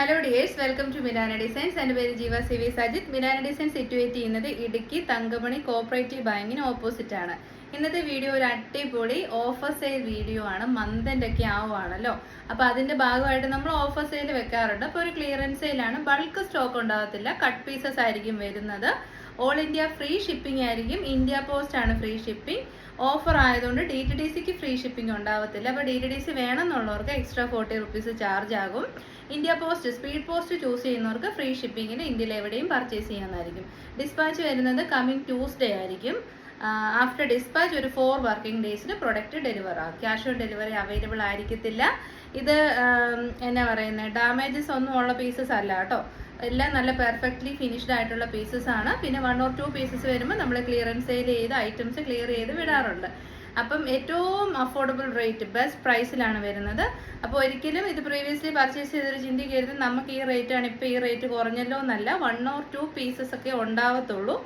Hello dears, welcome to Minana Designs. എൻ്റെ പേര് Jeeva C V Sajith. Minana Designs situate ചെയ്യുന്നത് ഇടുക്കി തങ്കമണി കോപ്പറേറ്റീവ് ബാങ്കിന് ഓപ്പോസിറ്റ് ആണ്. ഇന്നത്തെ വീഡിയോ ഒരു അടിപൊളി ഓഫർ സെയിൽ വീഡിയോ ആണ്. മന്തിൻ്റെ ഒക്കെ ആവുകയാണല്ലോ, അപ്പോൾ അതിൻ്റെ ഭാഗമായിട്ട് നമ്മൾ ഓഫർ സെയിൽ വെക്കാറുണ്ട്. അപ്പോൾ ഒരു ക്ലിയറൻസ് സെയിലാണ്. ബൾക്ക് സ്റ്റോക്ക് ഉണ്ടാകത്തില്ല, കട്ട് പീസസ് ആയിരിക്കും വരുന്നത്. ഓൾ ഇന്ത്യ ഫ്രീ ഷിപ്പിംഗ് ആയിരിക്കും. ഇന്ത്യ പോസ്റ്റ് ആണ് ഫ്രീ ഷിപ്പിംഗ്. ഓഫർ ആയതുകൊണ്ട് DTDCക്ക് ഫ്രീ ഷിപ്പിംഗ് ഉണ്ടാവത്തില്ല. അപ്പോൾ DTDC വേണമെന്നുള്ളവർക്ക് എക്സ്ട്രാ 40 റുപ്പീസ് ചാർജ് ആകും. India post, speed post choose ചെയ്യുന്നവർക്ക് ഫ്രീ ഷിപ്പിങ്ങിന് ഇന്ത്യയിൽ എവിടെയും പർച്ചേസ് ചെയ്യാനായിരിക്കും. ഡിസ്പാച്ച് വരുന്നത് കമ്മിങ് ട്യൂസ്ഡേ ആയിരിക്കും. ആഫ്റ്റർ ഡിസ്പാച്ച് ഒരു 4 വർക്കിംഗ് ഡേയ്സിന് പ്രൊഡക്റ്റ് ഡെലിവർ ആകും. ക്യാഷ് ഓൺ ഡെലിവറി അവൈലബിൾ ആയിരിക്കത്തില്ല. ഇത് എന്നാ പറയുന്നത്, ഡാമേജസ് ഒന്നും ഉള്ള പീസസ് അല്ല കേട്ടോ. എല്ലാം നല്ല പെർഫെക്റ്റ്ലി ഫിനിഷ്ഡ് ആയിട്ടുള്ള പീസസ് ആണ്. പിന്നെ 1 or 2 പീസസ് വരുമ്പോൾ നമ്മൾ ക്ലിയറൻസ് സെയിൽ ചെയ്ത് ഐറ്റംസ് ക്ലിയർ ചെയ്ത് വിടാറുണ്ട്. അപ്പം ഏറ്റവും അഫോർഡബിൾ റേറ്റ്, ബെസ്റ്റ് പ്രൈസിലാണ് വരുന്നത്. അപ്പോൾ ഒരിക്കലും ഇത് പ്രീവിയസ്ലി പർച്ചേസ് ചെയ്തൊരു ചിന്തിക്കരുത് നമുക്ക് ഈ റേറ്റാണ്, ഇപ്പോൾ ഈ റേറ്റ് കുറഞ്ഞല്ലോ എന്നല്ല. 1 or 2 പീസസ് ഒക്കെ ഉണ്ടാവത്തുള്ളൂ.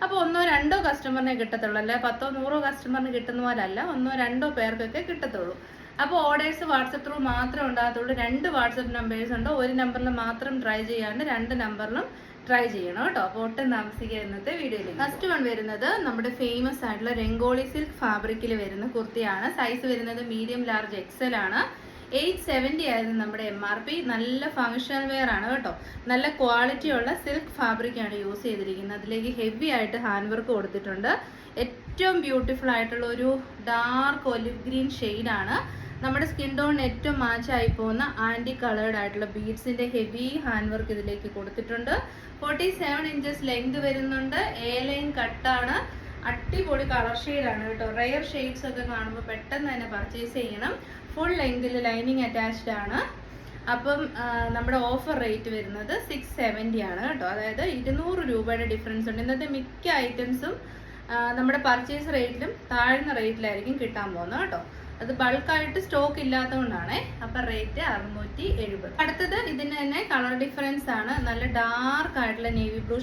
അപ്പോൾ 1-2 കസ്റ്റമറിനെ കിട്ടത്തുള്ളൂ, അല്ല 10-100 കസ്റ്റമറിന് കിട്ടുന്ന പോലെ അല്ല, 1-2 പേർക്കൊക്കെ കിട്ടത്തുള്ളൂ. അപ്പോൾ ഓർഡേഴ്സ് വാട്സപ്പ് ത്രൂ മാത്രമേ ഉണ്ടാകത്തുള്ളൂ. 2 വാട്സപ്പ് നമ്പേഴ്സ് ഉണ്ട്. ഒരു നമ്പറിൽ മാത്രം ട്രൈ ചെയ്യാണ്ട് 2 നമ്പറിലും ട്രൈ ചെയ്യണം കേട്ടോ. അപ്പോൾ ഒട്ടും താമസിക്കുക. ഇന്നത്തെ വീഡിയോയിൽ ഫസ്റ്റ് വൺ വരുന്നത് നമ്മുടെ ഫേമസ് ആയിട്ടുള്ള രംഗോളി സിൽക്ക് ഫാബ്രിക്കിൽ വരുന്ന കുർത്തിയാണ്. സൈസ് വരുന്നത് മീഡിയം ലാർജ് എക്സൽ ആണ്. 870 ആയിരുന്നു നമ്മുടെ MRP. നല്ല ഫങ്ഷണൽ വെയർ ആണ് കേട്ടോ. നല്ല ക്വാളിറ്റി ഉള്ള സിൽക്ക് ഫാബ്രിക് ആണ് യൂസ് ചെയ്തിരിക്കുന്നത്. അതിലേക്ക് ഹെവി ആയിട്ട് ഹാൻഡ് വർക്ക് കൊടുത്തിട്ടുണ്ട്. ഏറ്റവും ബ്യൂട്ടിഫുൾ ആയിട്ടുള്ള ഒരു ഡാർക്ക് ഒലിവ് ഗ്രീൻ ഷെയ്ഡാണ്. നമ്മുടെ സ്കിൻ ടോണിന് ഏറ്റവും മാച്ചായി പോകുന്ന ആൻറ്റി കളേർഡ് ആയിട്ടുള്ള ബീഡ്സിന്റെ ഹെവി ഹാൻഡ് വർക്ക് ഇതിലേക്ക് കൊടുത്തിട്ടുണ്ട്. 47 ഇഞ്ചസ് ലെങ്ത് വരുന്നുണ്ട്. A ലൈൻ കട്ടാണ്. അടിപൊളി കളർ ഷെയ്ഡാണ് കേട്ടോ. റെയർ ഷെയ്ഡ്സ് ഒക്കെ കാണുമ്പോൾ പെട്ടെന്ന് തന്നെ പർച്ചേസ് ചെയ്യണം. ഫുൾ ലെങ്തിൽ ലൈനിങ് അറ്റാച്ച്ഡ് ആണ്. അപ്പം നമ്മുടെ ഓഫർ റേറ്റ് വരുന്നത് 670 ആണ് കേട്ടോ. അതായത് 200 രൂപയുടെ ഡിഫറൻസ് ഉണ്ട്. ഇന്നത്തെ മിക്ക ഐറ്റംസും നമ്മുടെ പർച്ചേസ് റേറ്റിലും താഴ്ന്ന റേറ്റിലായിരിക്കും കിട്ടാൻ പോകുന്നത് കേട്ടോ. അത് ബൾക്കായിട്ട് സ്റ്റോക്ക് ഇല്ലാത്തതുകൊണ്ടാണ്. അപ്പം റേറ്റ് 670. അടുത്തത് ഇതിന് തന്നെ കളർ ഡിഫറൻസ് ആണ്. നല്ല ഡാർക്ക് ആയിട്ടുള്ള നേവി ബ്ലൂ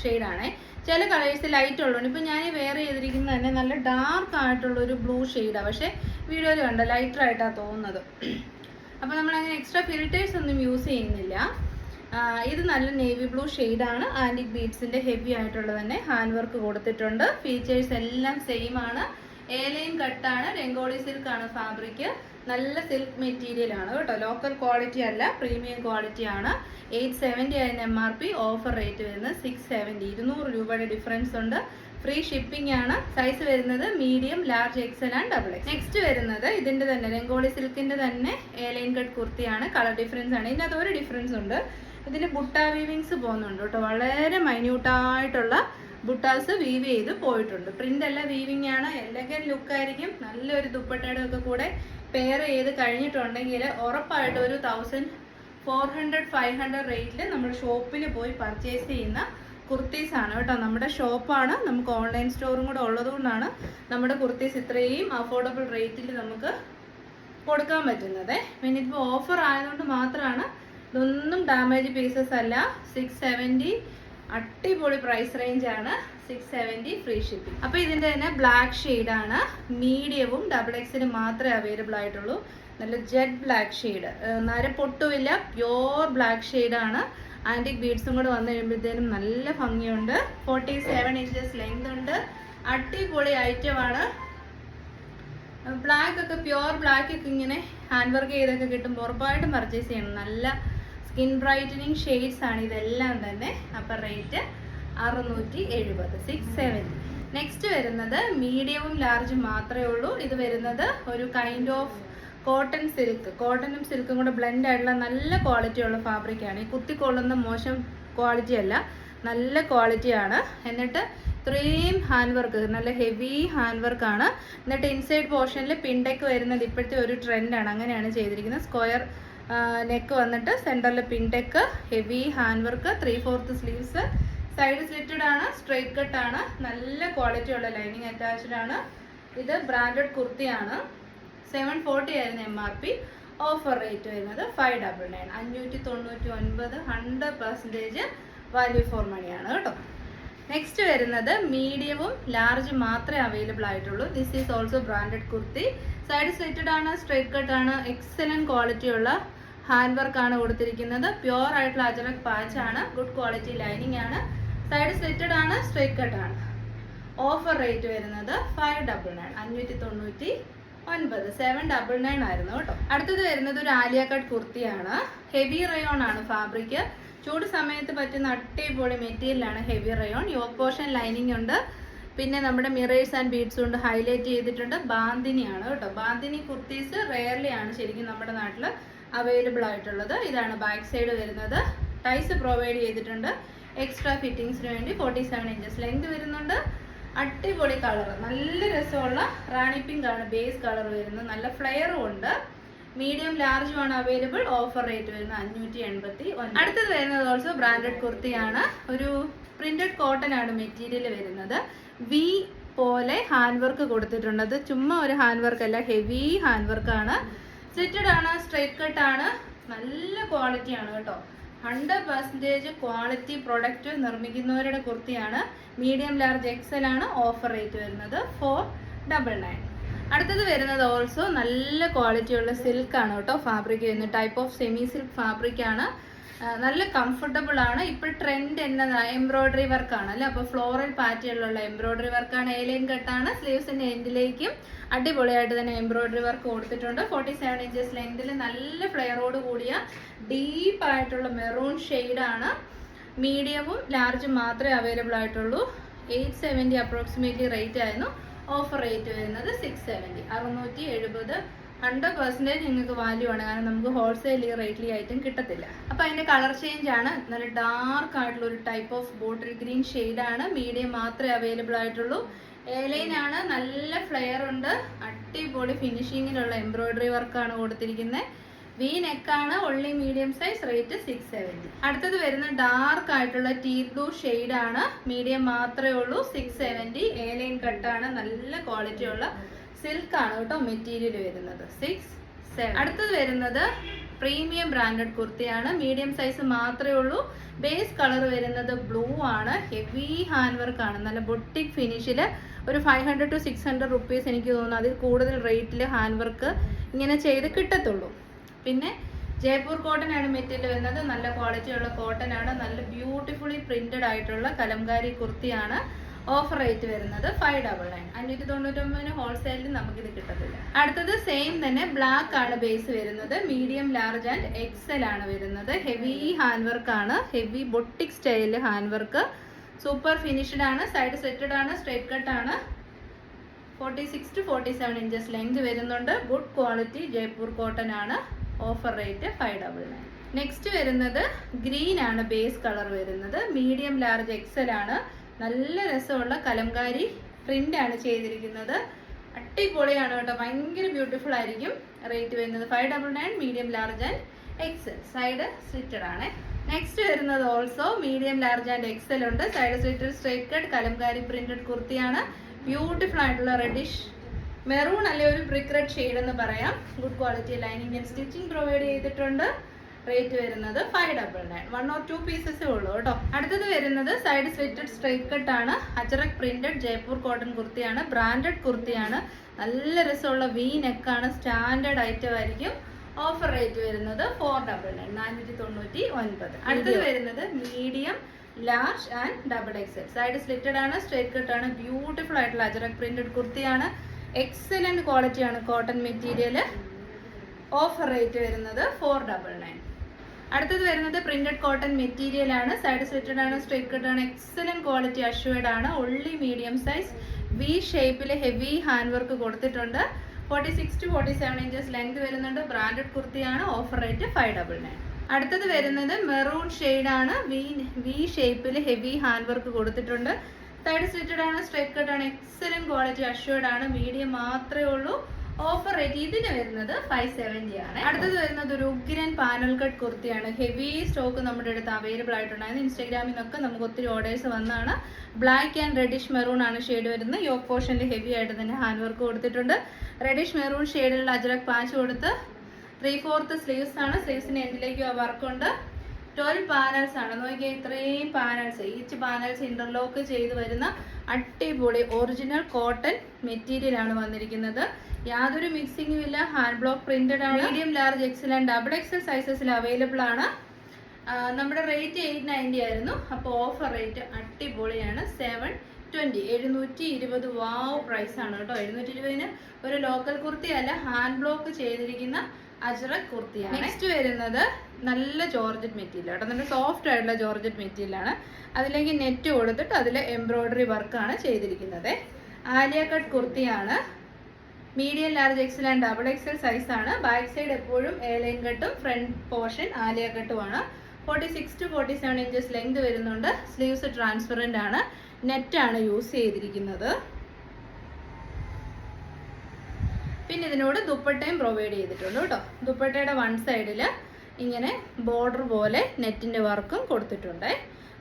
ഷെയ്ഡാണ്. ചില കളേഴ്സ് ലൈറ്റ് ഉള്ളതുകൊണ്ട് ഇപ്പം ഞാൻ വെയർ ചെയ്തിരിക്കുന്നത് തന്നെ നല്ല ഡാർക്ക് ആയിട്ടുള്ള ഒരു ബ്ലൂ ഷെയ്ഡാണ്. പക്ഷേ വീഡിയോയിൽ കണ്ട ലൈറ്റർ ആയിട്ടാണ് തോന്നുന്നത്. അപ്പം നമ്മളങ്ങനെ എക്സ്ട്രാ ഫിൽറ്റേഴ്സ് ഒന്നും യൂസ് ചെയ്യുന്നില്ല. ഇത് നല്ല നേവി ബ്ലൂ ഷെയ്ഡാണ്. ആൻറ്റിക് ബീഡ്സിന്റെ ഹെവി ആയിട്ടുള്ള തന്നെ ഹാൻഡ് വർക്ക് കൊടുത്തിട്ടുണ്ട്. ഫീച്ചേഴ്സ് എല്ലാം സെയിം ആണ്. A ലൈൻ കട്ടാണ്. രംഗോളി സിൽക്ക് ആണ് ഫാബ്രിക്. നല്ല സിൽക്ക് മെറ്റീരിയൽ ആണ് കേട്ടോ. ലോക്കൽ ക്വാളിറ്റി അല്ല, പ്രീമിയം ക്വാളിറ്റി ആണ്. 870 ആയിരുന്നു MRP. ഓഫർ റേറ്റ് വരുന്നത് 670. 200 രൂപയുടെ ഡിഫറൻസ് ഉണ്ട്. ഫ്രീ ഷിപ്പിംഗ് ആണ്. സൈസ് വരുന്നത് medium large XL and XXL. Next വരുന്നത് ഇതിന്റെ തന്നെ രംഗോളി സിൽക്കിന്റെ തന്നെ A ലൈൻ കട്ട് കുർത്തിയാണ്. കളർ ഡിഫറൻസ് ആണ്. ഇതിനകത്ത് ഒരു ഡിഫറൻസ് ഉണ്ട്. ഇതിന് ബുട്ട വീവിങ്സ് പോകുന്നുണ്ട് കേട്ടോ. വളരെ മൈന്യൂട്ടായിട്ടുള്ള ബുട്ടാസ് വീവ് ചെയ്ത് പോയിട്ടുണ്ട്. പ്രിന്റ് എല്ലാം വീവിങ് ആണ്. എലഗൻ ലുക്ക് ആയിരിക്കും. നല്ലൊരു ദുപ്പട്ടയുടെ ഒക്കെ കൂടെ പെയർ ചെയ്ത് കഴിഞ്ഞിട്ടുണ്ടെങ്കിൽ ഉറപ്പായിട്ട് ഒരു 1400-500 റേറ്റിൽ നമ്മൾ ഷോപ്പിൽ പോയി പർച്ചേസ് ചെയ്യുന്ന കുർത്തീസ് ആണ് കേട്ടോ. നമ്മുടെ ഷോപ്പാണ്, നമുക്ക് ഓൺലൈൻ സ്റ്റോറും കൂടെ ഉള്ളതുകൊണ്ടാണ് നമ്മുടെ കുർത്തീസ് ഇത്രയും അഫോർഡബിൾ റേറ്റിൽ നമുക്ക് കൊടുക്കാൻ പറ്റുന്നത്. പിന്നെ ഇപ്പോൾ ഓഫർ ആയതുകൊണ്ട് മാത്രമാണ്. ഇതൊന്നും ഡാമേജ് പീസസ് അല്ല. 670 അടിപൊളി പ്രൈസ് റേഞ്ച് ആണ്. 670 ഫ്രീ ഷിപ്പിംഗ്. അപ്പോൾ ഇതിൻ്റെ തന്നെ ബ്ലാക്ക് ഷെയ്ഡാണ്. മീഡിയവും XXL മാത്രമേ അവൈലബിൾ ആയിട്ടുള്ളൂ. നല്ല ജെറ്റ് ബ്ലാക്ക് ഷെയ്ഡ്, നരപ്പൊട്ടുമില്ല, പ്യോർ ബ്ലാക്ക് ഷെയ്ഡാണ്. ആൻറ്റിക് ബീഡ്സും കൂടെ വന്നു കഴിയുമ്പോഴത്തേനും നല്ല ഭംഗിയുണ്ട്. 47 ഇഞ്ചസ് ലെങ്ത് ഉണ്ട്. അടിപൊളി ഐറ്റമാണ്. ബ്ലാക്ക് ഒക്കെ, പ്യോർ ബ്ലാക്ക് ഒക്കെ ഇങ്ങനെ ഹാൻഡ് വർക്ക് ചെയ്തൊക്കെ കിട്ടുമ്പോൾ ഉറപ്പായിട്ടും പർച്ചേസ് ചെയ്യണം. നല്ല സ്കിൻ ബ്രൈറ്റനിങ് ഷെയ്ഡ്സ് ആണ് ഇതെല്ലാം തന്നെ. അപ്പം റേറ്റ് 670. 670. നെക്സ്റ്റ് വരുന്നത് മീഡിയവും ലാർജും മാത്രമേ ഉള്ളൂ. ഇത് വരുന്നത് ഒരു കൈൻഡ് ഓഫ് കോട്ടൺ സിൽക്ക്, കോട്ടണും സിൽക്കും കൂടെ ബ്ലെൻഡ് ആയിട്ടുള്ള നല്ല ക്വാളിറ്റി ഉള്ള ഫാബ്രിക്കാണ്. ഈ കുത്തിക്കൊള്ളുന്ന മോശം ക്വാളിറ്റി അല്ല, നല്ല ക്വാളിറ്റിയാണ്. എന്നിട്ട് ഇത്രയും ഹാൻഡ് വർക്ക്, നല്ല ഹെവി ഹാൻഡ് വർക്കാണ്. എന്നിട്ട് ഇൻസൈഡ് പോർഷനിൽ പിൻടെക്ക് വരുന്നത് ഇപ്പോഴത്തെ ഒരു ട്രെൻഡാണ്. അങ്ങനെയാണ് ചെയ്തിരിക്കുന്നത്. സ്ക്വയർ നെക്ക് വന്നിട്ട് സെൻറ്ററിൽ pintuck, heavy hand work, 3/4 sleeves, side slitted ആണ്, സ്ട്രെയിറ്റ് കട്ട് ആണ്. നല്ല ക്വാളിറ്റി ഉള്ള ലൈനിങ് അറ്റാച്ച്ഡ് ആണ്. ഇത് ബ്രാൻഡഡ് കുർത്തിയാണ്. 740 ആയിരുന്നു MRP. ഓഫർ റേറ്റ് വരുന്നത് 599. 599. 100% വാല്യൂ ഫോർ മണിയാണ് കേട്ടോ. നെക്സ്റ്റ് വരുന്നത് മീഡിയവും ലാർജ് മാത്രമേ അവൈലബിൾ ആയിട്ടുള്ളൂ. This is also branded kurti. Side slitted ആണ്, സ്ട്രെയിറ്റ് കട്ട് ആണ്. എക്സലന്റ് ക്വാളിറ്റി ഉള്ള ഹാൻഡ് വർക്കാണ് കൊടുത്തിരിക്കുന്നത്. പ്യുവർ ആയിട്ടുള്ള അജറക് പാച്ച് ആണ്, ഗുഡ് ക്വാളിറ്റി ലൈനിങ് ആണ്, സൈഡ് സ്ലിറ്റഡ് ആണ്, സ്ട്രൈറ്റ് കട്ട് ആണ്. ഓഫർ റേറ്റ് വരുന്നത് 599, 599, 799 ആയിരുന്നു കേട്ടോ. അടുത്തത് വരുന്നത് ഒരു ആലിയ കട്ട് കുർത്തിയാണ്. ഹെവി റയോൺ ആണ് ഫാബ്രിക്. ചൂട് സമയത്ത് പറ്റുന്ന അടിപൊളി മെറ്റീരിയലാണ് heavy rayon. Yoke portion lining ഉണ്ട്, പിന്നെ നമ്മുടെ മിറേഴ്സ് ആൻഡ് ബീഡ്സ് കൊണ്ട് ഹൈലൈറ്റ് ചെയ്തിട്ടുണ്ട്. ബാന്തിനിയാണ് കേട്ടോ. ബാന്തിനി കുർത്തീസ് റെയർലി ആണ് ശരിക്കും നമ്മുടെ നാട്ടിൽ അവൈലബിൾ ആയിട്ടുള്ളത്. ഇതാണ് ബാക്ക് സൈഡ് വരുന്നത്. ടൈസ് പ്രൊവൈഡ് ചെയ്തിട്ടുണ്ട്. എക്സ്ട്രാ ഫിറ്റിംഗ്സിന് വേണ്ടി 47 ഇഞ്ചസ് ലെങ്ത് വരുന്നുണ്ട്. അടിപൊളി കളർ, നല്ല രസമുള്ള റാണി പിങ്ക് ആണ് ബേസ് കളർ വരുന്നത്. നല്ല ഫ്ലെയറും ഉണ്ട്. മീഡിയം ലാർജും ആണ് അവൈലബിൾ. ഓഫർ റേറ്റ് വരുന്നത് 589. അടുത്തത് വരുന്നത് ഓൾസോ ബ്രാൻഡഡ് കുർത്തിയാണ്. ഒരു പ്രിന്റഡ് കോട്ടൺ ആണ് മെറ്റീരിയൽ വരുന്നത്. വി പോലെ ഹാൻഡ് വർക്ക് കൊടുത്തിട്ടുണ്ട്. അത് ചുമ്മാ ഒരു ഹാൻഡ് വർക്ക് അല്ല, ഹെവി ഹാൻഡ് വർക്ക് ആണ്. സ്ലിറ്റഡ് ആണ്, സ്ട്രൈറ്റ് കട്ട് ആണ്, നല്ല ക്വാളിറ്റി ആണ് കേട്ടോ. 100% ക്വാളിറ്റി പ്രൊഡക്റ്റ് നിർമ്മിക്കുന്നവരുടെ കുർത്തിയാണ്. മീഡിയം ലാർജ് എക്സൽ ആണ്. ഓഫർ റേറ്റ് വരുന്നത് 499. അടുത്തത് വരുന്നത് ഓൾസോ നല്ല ക്വാളിറ്റി ഉള്ള സിൽക്ക് ആണ് കേട്ടോ. ഫാബ്രിക് വരുന്നത് type of semi silk fabric ആണ്. നല്ല കംഫർട്ടബിൾ ആണ്. ഇപ്പോൾ ട്രെൻഡ് എന്നതാ എംബ്രോയിഡറി വർക്ക് ആണ് അല്ലേ. അപ്പോൾ ഫ്ലോറൽ പാറ്റേണിലുള്ള എംബ്രോയിഡറി വർക്കാണ്. എലൈൻ കട്ടാണ്. സ്ലീവ്സിന്റെ എൻഡിലേക്കും അടിപൊളിയായിട്ട് തന്നെ എംബ്രോയിഡറി വർക്ക് കൊടുത്തിട്ടുണ്ട്. 47 ഇഞ്ചസ് ലെങ്തിൽ നല്ല ഫ്ലെയറോട് കൂടിയ ഡീപ്പ് ആയിട്ടുള്ള മെറൂൺ ഷെയ്ഡാണ്. മീഡിയവും ലാർജും മാത്രമേ അവൈലബിൾ ആയിട്ടുള്ളൂ. 870 അപ്രോക്സിമേറ്റ്ലി റേറ്റ് ആയിരുന്നു. ഓഫർ റേറ്റ് വരുന്നത് 670, 670. 100% നിങ്ങൾക്ക് വാല്യൂ ആണ്, കാരണം നമുക്ക് ഹോൾസെയിൽ ഈ റേറ്റിൽ ഐറ്റം കിട്ടത്തില്ല. അപ്പോൾ അതിന്റെ കളർ ചേഞ്ച് ആണ്. നല്ല ഡാർക്ക് ആയിട്ടുള്ള ഒരു ടൈപ്പ് ഓഫ് ബോട്ടിൽ ഗ്രീൻ ഷെയ്ഡാണ്. മീഡിയം മാത്രമേ അവൈലബിൾ ആയിട്ടുള്ളൂ. എലൈൻ ആണ്, നല്ല ഫ്ലെയർ ഉണ്ട്, അടിപൊളി ഫിനിഷിങ്ങിലുള്ള എംബ്രോയിഡറി വർക്കാണ് കൊടുത്തിരിക്കുന്നത്. വി നെക്കാണ്, ഒൺലി മീഡിയം സൈസ്, റേറ്റ് 670. അടുത്തത് വരുന്ന ഡാർക്ക് ആയിട്ടുള്ള ടീ ബ്ലൂ ഷെയ്ഡാണ്. മീഡിയം മാത്രമേ ഉള്ളൂ, 670. എലൈൻ കട്ടാണ്, നല്ല ക്വാളിറ്റി ഉള്ള സിൽക്ക് ആണ് കേട്ടോ മെറ്റീരിയൽ വരുന്നത്. 670. അടുത്തത് വരുന്നത് പ്രീമിയം ബ്രാൻഡഡ് കുർത്തിയാണ്. മീഡിയം സൈസ് മാത്രമേ ഉള്ളൂ. ബേസ് കളർ വരുന്നത് ബ്ലൂ ആണ്. ഹെവി ഹാൻഡ് വർക്ക് ആണ്, നല്ല ബൊട്ടിക് ഫിനിഷിൽ. ഒരു 500 to 600 റുപ്പീസ് എനിക്ക് തോന്നുന്നു അതിൽ കൂടുതൽ റേറ്റിൽ ഹാൻഡ് വർക്ക് ഇങ്ങനെ ചെയ്ത് കിട്ടത്തുള്ളൂ. പിന്നെ ജയ്പൂർ കോട്ടൺ ആണ് മെറ്റീരിയൽ വരുന്നത്. നല്ല ക്വാളിറ്റി ഉള്ള കോട്ടൺ ആണ്. നല്ല ബ്യൂട്ടിഫുള്ളി പ്രിന്റഡ് ആയിട്ടുള്ള കലംകാരി കുർത്തിയാണ്. ഓഫർ റേറ്റ് വരുന്നത് 599, 599 ഹോൾസെയിലിൽ നമുക്കിത് കിട്ടത്തില്ല. അടുത്തത് സെയിം തന്നെ ബ്ലാക്ക് ആണ് ബേസ് വരുന്നത്. മീഡിയം ലാർജ് ആൻഡ് എക്സൽ ആണ് വരുന്നത്. ഹെവി ഹാൻഡ് വർക്ക് ആണ്, ഹെവി ബൊട്ടിക് സ്റ്റൈലിൽ ഹാൻഡ് വർക്ക്. സൂപ്പർ ഫിനിഷ്ഡ് ആണ്, സൈഡ് സെറ്റഡ് ആണ്, സ്ട്രൈറ്റ് കട്ട് ആണ്. 46 to 47 ഇഞ്ചസ് ലെങ്ത് വരുന്നുണ്ട്. ഗുഡ് ക്വാളിറ്റി ജയ്പൂർ കോട്ടൺ ആണ്. Offer rate 599. നെക്സ്റ്റ് വരുന്നത് ഗ്രീൻ ആണ് ബേസ് കളർ വരുന്നത്. മീഡിയം ലാർജ് എക്സൽ ആണ്. നല്ല രസമുള്ള കലംകാരി പ്രിന്റ് ആണ് ചെയ്തിരിക്കുന്നത്. അടിപൊളിയാണ് കേട്ടോ, ഭയങ്കര ബ്യൂട്ടിഫുൾ ആയിരിക്കും. റേറ്റ് വരുന്നത് 599, medium large and XL. Side slitted ആണ്. നെക്സ്റ്റ് വരുന്നത് also medium large and XL ഉണ്ട്. Side slitted straight cut Kalamkari printed കുർത്തിയാണ്. ബ്യൂട്ടിഫുൾ ആയിട്ടുള്ള റെഡിഷ് മെറൂൺ അല്ലെ ഒരു ബ്രിക്ക് റെഡ് ഷെയ്ഡ് എന്ന് പറയാം. Good quality lining and stitching provide ചെയ്തിട്ടുണ്ട്. റേറ്റ് വരുന്നത് 599, 1 or 2 പീസസേ ഉള്ളൂ കേട്ടോ. അടുത്തത് വരുന്നത് സൈഡ് സ്ലിറ്റഡ് സ്ട്രൈറ്റ് കട്ട് ആണ്. അജറക് പ്രിന്റഡ് ജയ്പൂർ കോട്ടൺ കുർത്തിയാണ്. ബ്രാൻഡഡ് കുർത്തിയാണ്. നല്ല രസമുള്ള വി നെക്കാണ്. സ്റ്റാൻഡേർഡ് ഐറ്റം ആയിരിക്കും. ഓഫർ റേറ്റ് വരുന്നത് 499, 499. അടുത്തത് വരുന്നത് medium large and double Excel. Side slitted ആണ്, സ്ട്രൈറ്റ് കട്ട് ആണ്. ബ്യൂട്ടിഫുൾ ആയിട്ടുള്ള അജറക് പ്രിന്റഡ് കുർത്തിയാണ്. എക്സലന്റ് ക്വാളിറ്റി ആണ് കോട്ടൺ മെറ്റീരിയൽ. ഓഫർ റേറ്റ് വരുന്നത് 499. അടുത്തത് വരുന്നത് പ്രിന്റഡ് കോട്ടൺ മെറ്റീരിയൽ ആണ്. സൈഡ് സ്ലിറ്റഡ് ആണ്, സ്ട്രൈറ്റ് കട്ട് ആണ്. എക്സലന്റ് ക്വാളിറ്റി അഷ്വേർഡ് ആണ്. Only medium size. വി ഷേപ്പിൽ ഹെവി ഹാൻഡ് വർക്ക് കൊടുത്തിട്ടുണ്ട്. 46 to 47 ഇഞ്ചസ് ലെങ്ത് വരുന്നുണ്ട്. ബ്രാൻഡഡ് കുർത്തിയാണ്. Offer rate 599. അടുത്തത് വരുന്നത് മെറൂൺ ഷെയ്ഡ് ആണ്. വി ഷേപ്പിൽ ഹെവി ഹാൻഡ് വർക്ക് കൊടുത്തിട്ടുണ്ട്. സൈഡ് സ്ലിറ്റഡ് ആണ്, സ്ട്രൈറ്റ് കട്ട് ആണ്. എക്സലന്റ് ക്വാളിറ്റി അഷ്വേർഡ് ആണ്. മീഡിയം മാത്രമേ ഉള്ളൂ. ഓഫർ റേറ്റ് ഇതിന് വരുന്നത് 570 ആണ്. അടുത്തത് വരുന്നത് ഒരു ഉഗ്രൻ പാനൽ കട്ട് കുർത്തിയാണ്. ഹെവി സ്റ്റോക്ക് നമ്മുടെ അടുത്ത് അവൈലബിൾ ആയിട്ടുണ്ടായിരുന്നു. ഇൻസ്റ്റാഗ്രാമിൽ നിന്നൊക്കെ നമുക്ക് ഒത്തിരി ഓർഡേഴ്സ് വന്നാണ്. ബ്ലാക്ക് ആൻഡ് റെഡിഷ് മെറൂൺ ആണ് ഷെയ്ഡ് വരുന്നത്. യോക്ക് പോർഷനിൽ ഹെവി ആയിട്ട് തന്നെ ഹാൻഡ് വർക്ക് കൊടുത്തിട്ടുണ്ട്. റെഡിഷ് മെറൂൺ ഷെയ്ഡിലുള്ള അജറക് പാച്ച് കൊടുത്ത് 3/4 സ്ലീവ്സ് ആണ്. സ്ലീവ്സിന്റെ എൻഡിലേക്ക് വർക്ക് ഉണ്ട്. 12 പാനൽസ് ആണ്. നോക്കിയാൽ ഇത്രയും പാനൽസ്, ഈച്ച് പാനൽസ് ഇന്റർലോക്ക് ചെയ്ത് വരുന്ന അടിപൊളി ഒറിജിനൽ കോട്ടൺ മെറ്റീരിയൽ ആണ് വന്നിരിക്കുന്നത്. യാതൊരു മിക്സിങ്ങും ഇല്ല. ഹാൻഡ് ബ്ലോക്ക് പ്രിന്റഡ് ആണ്. Medium, large, XL and double XL സൈസസിൽ അവൈലബിൾ ആണ്. നമ്മുടെ റേറ്റ് 890 ആയിരുന്നു. അപ്പോൾ ഓഫർ റേറ്റ് അടിപൊളിയാണ്. 720, 720. വാവ് പ്രൈസ് ആണ് കേട്ടോ. 720-ന് ഒരു ലോക്കൽ കുർത്തി അല്ല, ഹാൻഡ് ബ്ലോക്ക് ചെയ്തിരിക്കുന്ന അജ്രക് കുർത്തിയാണ്. നെക്സ്റ്റ് വരുന്നത് നല്ല ജോർജറ്റ് മെറ്റീരിയൽ കേട്ടോ. നല്ല സോഫ്റ്റ് ആയിട്ടുള്ള ജോർജറ്റ് മെറ്റീരിയലാണ്. അതിലേക്ക് നെറ്റ് കൊടുത്തിട്ട് അതിൽ എംബ്രോയിഡറി വർക്കാണ് ചെയ്തിരിക്കുന്നത്. ആലിയ കട്ട് കുർത്തിയാണ്. Medium, large, XL and double XL സൈസാണ്. ബാക്ക് സൈഡ് എപ്പോഴും എ ലൈൻ കട്ടും ഫ്രണ്ട് പോർഷൻ ആലിയ കട്ടുമാണ്. 46 to 47 ഇഞ്ചസ് ലെങ്ത് വരുന്നുണ്ട്. സ്ലീവ്സ് ട്രാൻസ്പെറന്റ് ആണ്. നെറ്റാണ് യൂസ് ചെയ്തിരിക്കുന്നത്. പിന്നെ ഇതിനോട് ദുപ്പട്ടയും പ്രൊവൈഡ് ചെയ്തിട്ടുണ്ട് കേട്ടോ. ദുപ്പട്ടയുടെ വൺ സൈഡിൽ ഇങ്ങനെ ബോർഡർ പോലെ നെറ്റിന്റെ വർക്കും കൊടുത്തിട്ടുണ്ട്.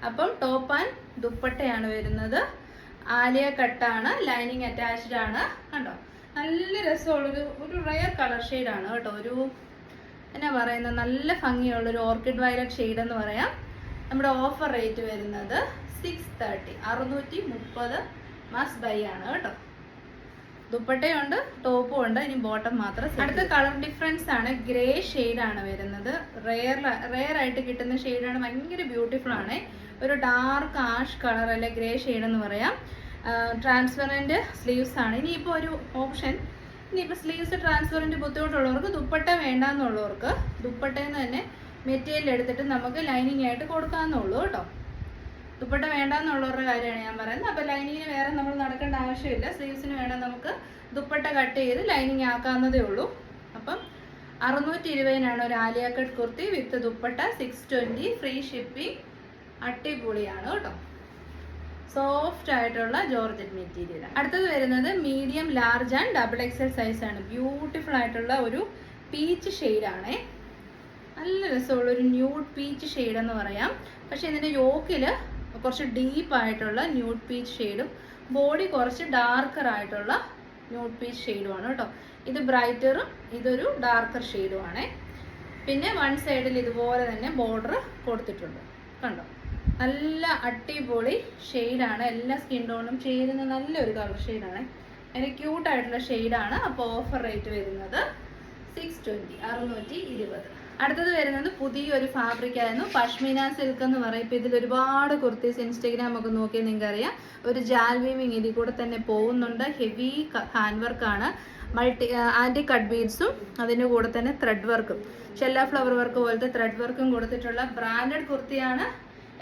അപ്പം ടോപ്പ് ആൻഡ് ദുപ്പട്ടയാണ് വരുന്നത്. ആലിയ കട്ടാണ്. ലൈനിങ് അറ്റാച്ച്ഡ് ആണ്. കണ്ടോ, നല്ല രസമുള്ളൊരു റയർ കളർ ഷെയ്ഡാണ് കേട്ടോ. ഒരു എന്നാ പറയുന്നത്, നല്ല ഭംഗിയുള്ളൊരു ഓർക്കിഡ് വയലറ്റ് ഷെയ്ഡ് എന്ന് പറയാം. നമ്മുടെ ഓഫർ റേറ്റ് വരുന്നത് 630, 630 മസ്റ്റ് ബൈ ആണ് കേട്ടോ. ദുപ്പട്ടയുണ്ട്, ടോപ്പും ഉണ്ട്. ഇനി ബോട്ടം മാത്രം. അടുത്ത കളർ ഡിഫറൻസ് ആണ്. ഗ്രേ ഷെയ്ഡാണ് വരുന്നത്. റെയർ ആയിട്ട് കിട്ടുന്ന ഷെയ്ഡാണ്. ഭയങ്കര ബ്യൂട്ടിഫുൾ ആണ്. ഒരു ഡാർക്ക് ആഷ് കളർ അല്ലെ ഗ്രേ ഷെയ്ഡ് എന്ന് പറയാം. ട്രാൻസ്പെറൻറ്റ് സ്ലീവ്സ് ആണ്. ഇനിയിപ്പോൾ ഒരു ഓപ്ഷൻ, ഇനിയിപ്പോൾ സ്ലീവ്സ് ട്രാൻസ്പെറൻറ്റ് ബുദ്ധിമുട്ടുള്ളവർക്ക്, ദുപ്പട്ട വേണ്ടാന്നുള്ളവർക്ക് ദുപ്പട്ടയിൽ നിന്ന് തന്നെ മെറ്റീരിയൽ എടുത്തിട്ട് നമുക്ക് ലൈനിങ് ആയിട്ട് കൊടുക്കാമെന്നുള്ളൂ കേട്ടോ. ദുപ്പട്ട വേണ്ടാന്നുള്ളവരുടെ കാര്യമാണ് ഞാൻ പറയുന്നത്. അപ്പോൾ ലൈനിങ്ങിന് വേറെ നമ്മൾ നടക്കേണ്ട ആവശ്യമില്ല. സ്ലീവ്സിന് വേണം നമുക്ക് ദുപ്പട്ട കട്ട് ചെയ്ത് ലൈനിങ് ആക്കാവുന്നതേ ഉള്ളൂ. അപ്പം 620-നാണ് ഒരു ആലിയ കട്ട് കുർത്തി വിത്ത് ദുപ്പട്ട. 620 free shipping. അടിപൊളിയാണ് കേട്ടോ. സോഫ്റ്റ് ആയിട്ടുള്ള ജോർജറ്റ് മെറ്റീരിയൽ. അടുത്തത് വരുന്നത് medium, large and double XL സൈസാണ്. ബ്യൂട്ടിഫുൾ ആയിട്ടുള്ള ഒരു പീച്ച് ഷെയ്ഡാണേ. നല്ല രസമുള്ള ഒരു ന്യൂഡ് പീച്ച് ഷെയ്ഡ് എന്ന് പറയാം. പക്ഷെ ഇതിൻ്റെ യോക്കിൽ കുറച്ച് ഡീപ്പായിട്ടുള്ള ന്യൂഡ് പീച്ച് ഷെയ്ഡും ബോഡി കുറച്ച് ഡാർക്കർ ആയിട്ടുള്ള ന്യൂഡ് പീച്ച് ഷെയ്ഡുമാണ് കേട്ടോ. ഇത് ബ്രൈറ്ററും ഇതൊരു ഡാർക്കർ ഷെയ്ഡുമാണേ. പിന്നെ വൺ സൈഡിൽ ഇതുപോലെ തന്നെ ബോർഡർ കൊടുത്തിട്ടുണ്ട്. കണ്ടോ, നല്ല അടിപൊളി ഷെയ്ഡാണ്. എല്ലാ സ്കിൻ ടോണും ചേരുന്ന നല്ലൊരു കളർ ഷെയ്ഡാണ്. അതിന് ക്യൂട്ടായിട്ടുള്ള ഷെയ്ഡാണ്. അപ്പോൾ ഓഫർ റേറ്റ് വരുന്നത് 620, 620. അടുത്തത് വരുന്നത് പുതിയൊരു ഫാബ്രിക് ആയിരുന്നു. പഷ്മീന സിൽക്ക് എന്ന് പറയും. ഇപ്പോൾ ഇതിൽ ഒരുപാട് കുർത്തീസ് ഇൻസ്റ്റഗ്രാം ഒക്കെ നോക്കിയാൽ നിങ്ങൾക്ക് അറിയാം. ഒരു ജാൽ വീവിങ് ഇതിൽ കൂടെ തന്നെ പോകുന്നുണ്ട്. ഹെവി ഹാൻഡ് വർക്കാണ്. ആൻറ്റി കട്ട് ബീഡ്സും അതിൻ്റെ കൂടെ തന്നെ ത്രെഡ് വർക്കും, ഷെല്ല ഫ്ലവർ വർക്ക് പോലത്തെ ത്രെഡ് വർക്കും കൊടുത്തിട്ടുള്ള ബ്രാൻഡഡ് കുർത്തിയാണ്.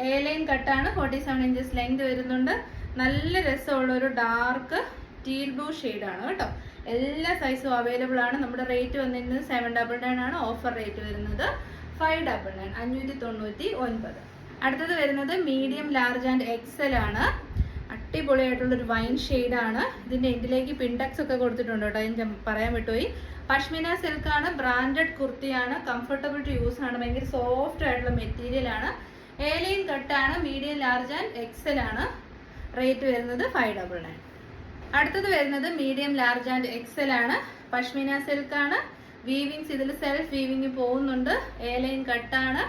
എ ലൈൻ കട്ടാണ്. 47 ഇഞ്ചസ് ലെങ്ത് വരുന്നുണ്ട്. നല്ല രസമുള്ള ഒരു ഡാർക്ക് ടീൽ ബ്ലൂ ഷെയ്ഡാണ് കേട്ടോ. എല്ലാ സൈസും അവൈലബിൾ ആണ്. നമ്മുടെ റേറ്റ് വന്നിരുന്നത് 799 ആണ്. ഓഫർ റേറ്റ് വരുന്നത് 599, 599. അടുത്തത് വരുന്നത് മീഡിയം, ലാർജ് ആൻഡ് എക്സൽ ആണ്. അടിപൊളിയായിട്ടുള്ളൊരു വൈൻ ഷെയ്ഡാണ്. ഇതിൻ്റെ എൻഡിലേക്ക് പിൻടക്സ് ഒക്കെ കൊടുത്തിട്ടുണ്ട് കേട്ടോ. ഞാൻ പറയാൻ വിട്ടുപോയി. പഷ്മിന സിൽക്കാണ്. ബ്രാൻഡഡ് കുർത്തിയാണ്. കംഫർട്ടബിൾ ടു യൂസ് ആണ്. ഭയങ്കര സോഫ്റ്റ് ആയിട്ടുള്ള മെറ്റീരിയൽ ആണ്. എ ലൈൻ കട്ടാണ്. മീഡിയം, ലാർജ് ആൻഡ് എക്സൽ ആണ്. റേറ്റ് വരുന്നത് 599. അടുത്തത് വരുന്നത് മീഡിയം, ലാർജ് ആൻഡ് എക്സൽ ആണ്. പഷ്മിന സിൽക്കാണ്. വീവിങ്സ് ഇതിൽ സെൽഫ് വീവിങ് പോകുന്നുണ്ട്. എ ലൈൻ കട്ടാണ്.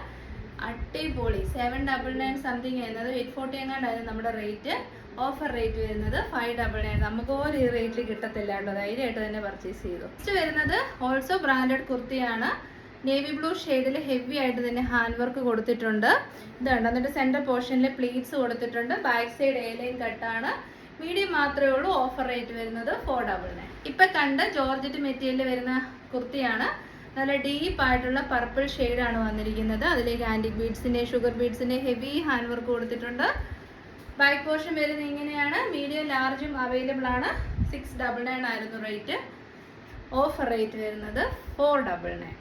അടിപൊളി. 799 സംതിങ് വരുന്നത്. 840 എങ്ങാണ്ടായിരുന്നു നമ്മുടെ റേറ്റ്. ഓഫർ റേറ്റ് വരുന്നത് 599. നമുക്ക് ഒരു ഈ റേറ്റിൽ കിട്ടത്തില്ല കേട്ടോ. ധൈര്യമായിട്ട് തന്നെ പർച്ചേസ് ചെയ്തു. നെക്സ്റ്റ് വരുന്നത് ഓൾസോ ബ്രാൻഡഡ് കുർത്തിയാണ്. നേവി ബ്ലൂ ഷെയ്ഡിൽ ഹെവി ആയിട്ട് തന്നെ ഹാൻഡ് വർക്ക് കൊടുത്തിട്ടുണ്ട്. ഇതുണ്ട്. എന്നിട്ട് സെന്റർ പോർഷനിൽ പ്ലീറ്റ്സ് കൊടുത്തിട്ടുണ്ട്. ബാക്ക് സൈഡ് എ ലൈൻ കട്ടാണ്. മീഡിയം മാത്രമേ ഉള്ളൂ. ഓഫർ റേറ്റ് വരുന്നത് 499. ഇപ്പൊ കണ്ട ജോർജറ്റ് മെറ്റീരിയൽ വരുന്ന കുർത്തിയാണ്. നല്ല ഡീപ്പ് ആയിട്ടുള്ള പർപ്പിൾ ഷെയ്ഡാണ് വന്നിരിക്കുന്നത്. അതിലേക്ക് ആന്റിക് ബീഡ്സിന്റെ, ഷുഗർ ബീഡ്സിന്റെ ഹെവി ഹാൻഡ് വർക്ക് കൊടുത്തിട്ടുണ്ട്. ബാക്ക് പോർഷൻ വരുന്നത് ഇങ്ങനെയാണ്. മീഡിയം, ലാർജും അവൈലബിൾ ആണ്. 699 ആയിരുന്നു റേറ്റ്. ഓഫർ റേറ്റ് വരുന്നത് 499.